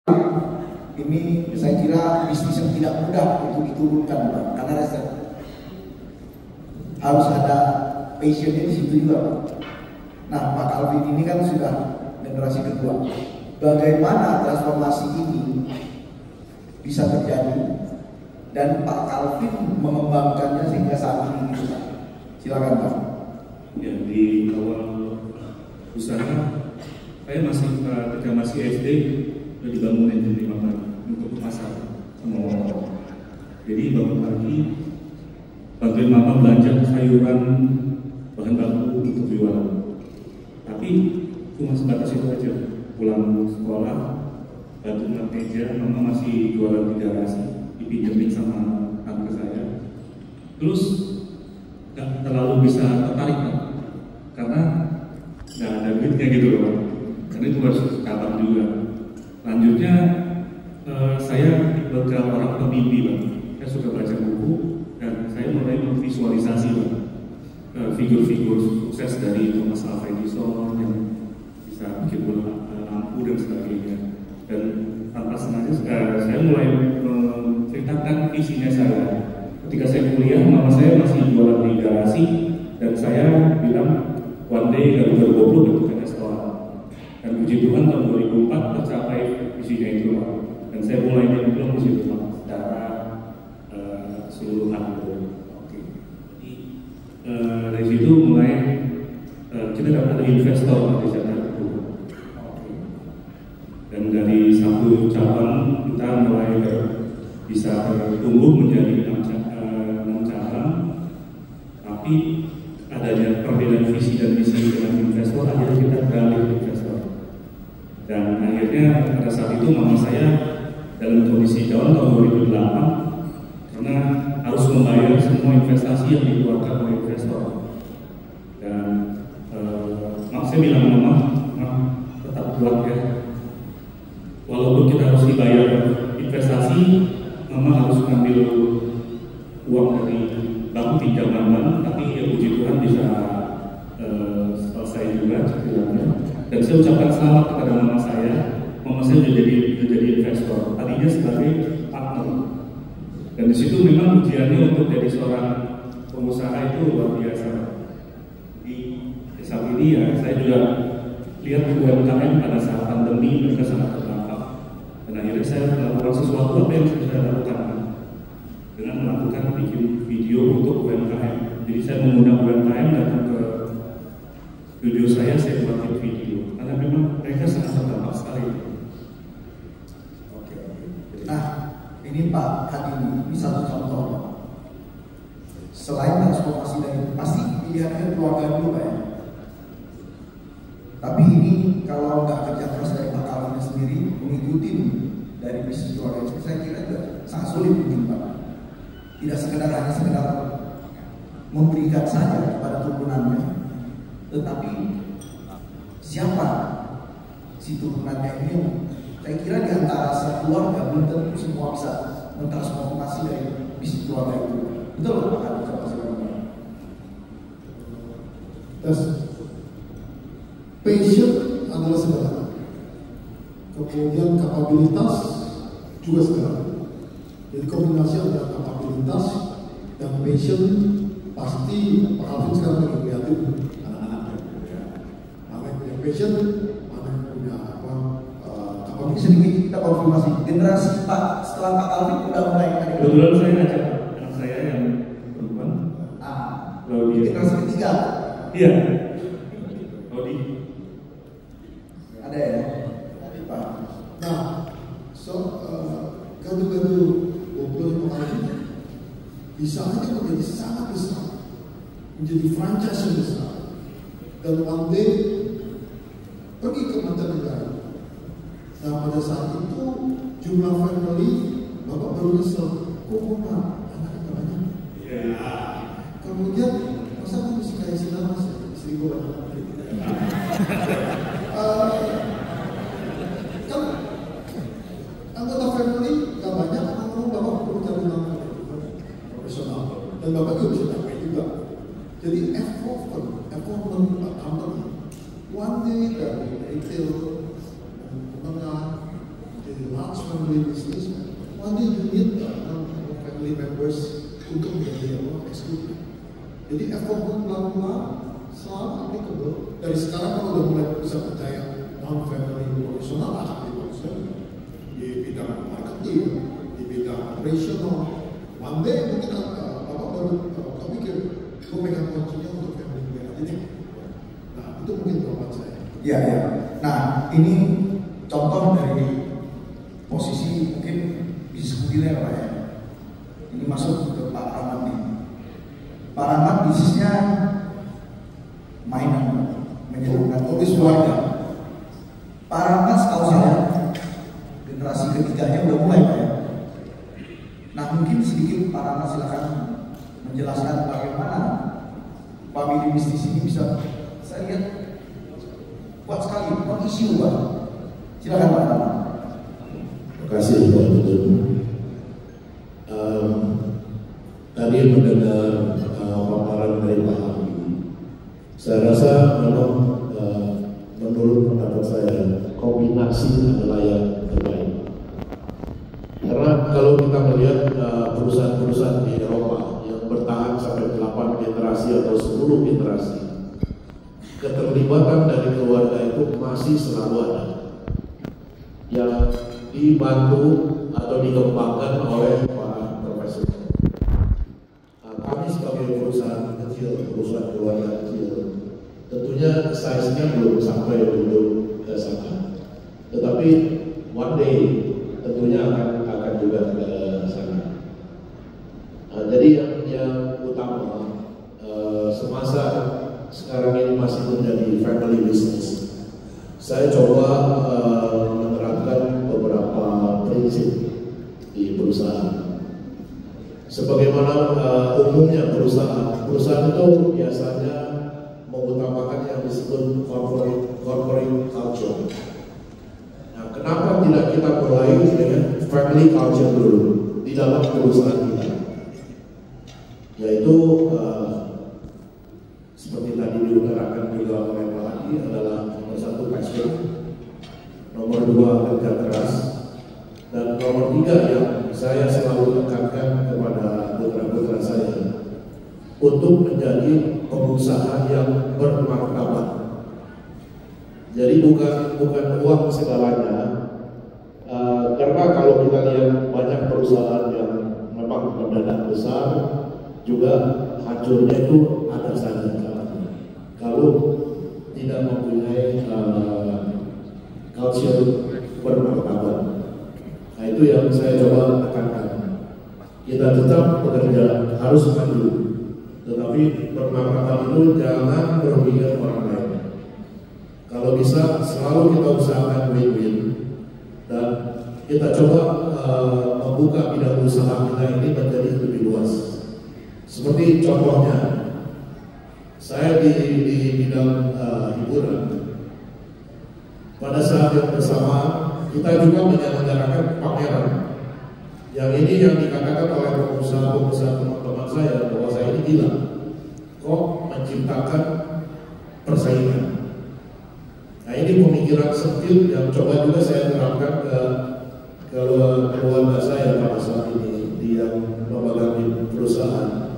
Ini saya kira bisnis yang tidak mudah untuk diturunkan, Pak. Karena harus ada passionnya di situ juga, Pak. Nah, Pak Calvin ini kan sudah generasi kedua. Bagaimana transformasi ini bisa terjadi dan Pak Calvin mengembangkannya sehingga saat ini gitu, Pak. Silakan, Pak. Ya, di awal usaha saya ketika masih SD udah dibangunin jadi makan untuk pasar sama orang. Jadi bangun pagi bantuin mama belanja sayuran bahan baku untuk jualan. Tapi cuma sebatas itu aja. Pulang sekolah bantu ngeliat meja, mama masih jualan di garasi, dipinjemin sama tante saya. Terus nggak terlalu bisa tertarik, Pak, karena nggak ada duitnya gitu loh, Pak. Karena itu harus kapan juga. Lanjutnya saya beberapa orang pemimpi, Pak. Saya suka baca buku dan saya mulai memvisualisasi, Pak, figur-figur sukses dari Thomas Alva Edison yang bisa bikin lampu dan sebagainya. Dan tanpa sengaja saya mulai menceritakan visinya saya. Ketika saya kuliah, mama saya masih jualan di garasi dan saya bilang one day Garuda 20 bentukannya sekolah. Dan puji Tuhan tahun 2004 tercapai visinya itu, Pak. Dan saya mulai nyemplung di situ, Pak, secara keseluruhan. Oke. Jadi dari situ mulai kita dapat ada investor di sana. Dan dari satu cabang kita mulai bisa tumbuh menjadi 6 cabang. Tapi adanya perbedaan visi dan misi dengan investor, akhirnya kita beralih ke investor. Dan akhirnya pada saat itu mama saya dalam kondisi down tahun 2008 karena harus membayar semua investasi yang dikeluarkan oleh investor. Dan saya bilang mama tetap kuat ya, walaupun kita harus dibayar investasi, mama harus ngambil uang dari bank, pinjaman bank, tapi ya puji Tuhan bisa selesai juga cicilannya. Dan saya ucapkan selamat kepada mama saya sudah jadi investor, tadinya sebagai partner. Dan di situ memang ujiannya untuk jadi seorang pengusaha itu luar biasa. Di saat ini ya saya juga lihat UMKM pada saat pandemi mereka sangat terdampak. Dan akhirnya saya melakukan sesuatu apa yang saya lakukan dengan melakukan bikin video untuk UMKM. Jadi saya mengundang UMKM datang ke studio saya buatin video karena memang mereka sangat terdampak sekali. Oke. Nah, ini Pak Hadi, ini satu contoh. Selain transformasi dari pasti pilihannya keluarga dulu, Pak ya. Tapi ini kalau nggak kerja keras dari Pak Calvin sendiri mengikuti dari bisnis keluarga itu, saya kira juga sangat sulit mungkin, Pak. Tidak hanya sekedar memberikan saja kepada turunannya, tetapi siapa si turunannya ini yang saya kira di antara sekeluarga belum tentu semua bisa mentransformasi dari bisnis keluarga itu. Betul Pak Hadi? Terus passion adalah segala, kemudian kapabilitas juga segala. Jadi kombinasi antara kapabilitas dan passion pasti Pak Calvin sekarang lagi lihatin anak-anak ya. Mana yang punya passion, mana yang punya kapabilitas. Sedikit kita konfirmasi generasi Pak setelah Pak Calvin udah mulai ada. Kebetulan saya ngajak anak saya yang perempuan. Generasi ketiga. Iya. Rodi. Ada ya, Pak. Nah, gadu-gadu Garuda ini bisa aja menjadi sangat besar, menjadi franchise yang besar, dan one day pergi ke mancanegara. Nah pada saat itu jumlah family bapak baru nyesel, kok Pak anaknya banyak? Kemudian masa aku mesti kayak si Damas ya, istri gue banyak kan anggota family gak banyak, ngomong bapak perlu cari nama profesional dan bapak juga bisa capai juga. Jadi effort company one day dari retail menengah jadi large family business, one day you need family members untuk menjadi eksekutif. Jadi effort pelan-pelan selalu applicable. Dari sekarang kalau udah mulai bisa percaya non-family profesional akan diproses di bidang marketing, di bidang operational. One day mungkin bapak baru pikir gue pegang kuncinya untuk family management. Nah itu mungkin jawaban saya. Ya. Nah ini contoh dari posisi mungkin bisnis kuliner Pak ya. Ini masuk ke Pak Rahmat nih. Pak Rahmat bisnisnya mainan, menyenangkan turis keluarga. Pak Rahmat setahu saya generasi ketiganya udah mulai Pak ya. Nah mungkin sedikit Pak Rahmat silakan menjelaskan bagaimana family bisnis ini bisa, saya lihat kuat sekali, non isu Pak. Silakan Pak Rahmat. Terima kasih Pak Tutun. Tadi mendengar paparan dari Pak Hamdi, saya rasa memang menurut pendapat saya kombinasi adalah yang terbaik. Karena kalau kita melihat perusahaan-perusahaan di Eropa yang bertahan sampai 8 generasi atau 10 generasi, keterlibatan dari keluarga itu masih selalu ada, yang dibantu atau dikembangkan oleh para profesor. Kami sebagai perusahaan kecil, perusahaan keluarga kecil, tentunya size-nya belum sampai dulu ke sana. Tetapi one day tentunya akan juga ke sana. Jadi yang utama semasa sekarang ini masih menjadi family business, saya coba menerapkan beberapa prinsip di perusahaan. Sebagaimana umumnya perusahaan itu biasanya mengutamakan yang disebut corporate culture. Nah, kenapa tidak kita mulai dengan family culture dulu di dalam perusahaan kita? Yaitu seperti tadi diutarakan juga oleh Pak Hadi, adalah nomor 1 passion, nomor 2 kerja keras, dan nomor 3 yang saya selalu tekankan kepada putra-putra saya untuk menjadi pengusaha yang bermartabat. Jadi bukan uang segalanya, karena kalau kita lihat banyak perusahaan yang memang mendadak besar juga hancurnya itu ada saja kalau tidak mempunyai culture bermartabat. Nah itu yang saya coba tekankan. Kita tetap bekerja, harus maju, tetapi bermartabat itu jangan merugikan orang lain. Kalau bisa selalu kita usahakan win-win, dan kita coba membuka bidang usaha kita ini menjadi lebih luas. Seperti contohnya, saya di bidang hiburan. Pada saat yang bersamaan kita juga menyelenggarakan pameran. Yang ini yang dikatakan oleh pengusaha teman-teman saya bahwa saya ini gila, kok menciptakan persaingan. Nah ini pemikiran sempit yang coba juga saya terapkan ke keluarga saya pada saat ini di yang memegang perusahaan.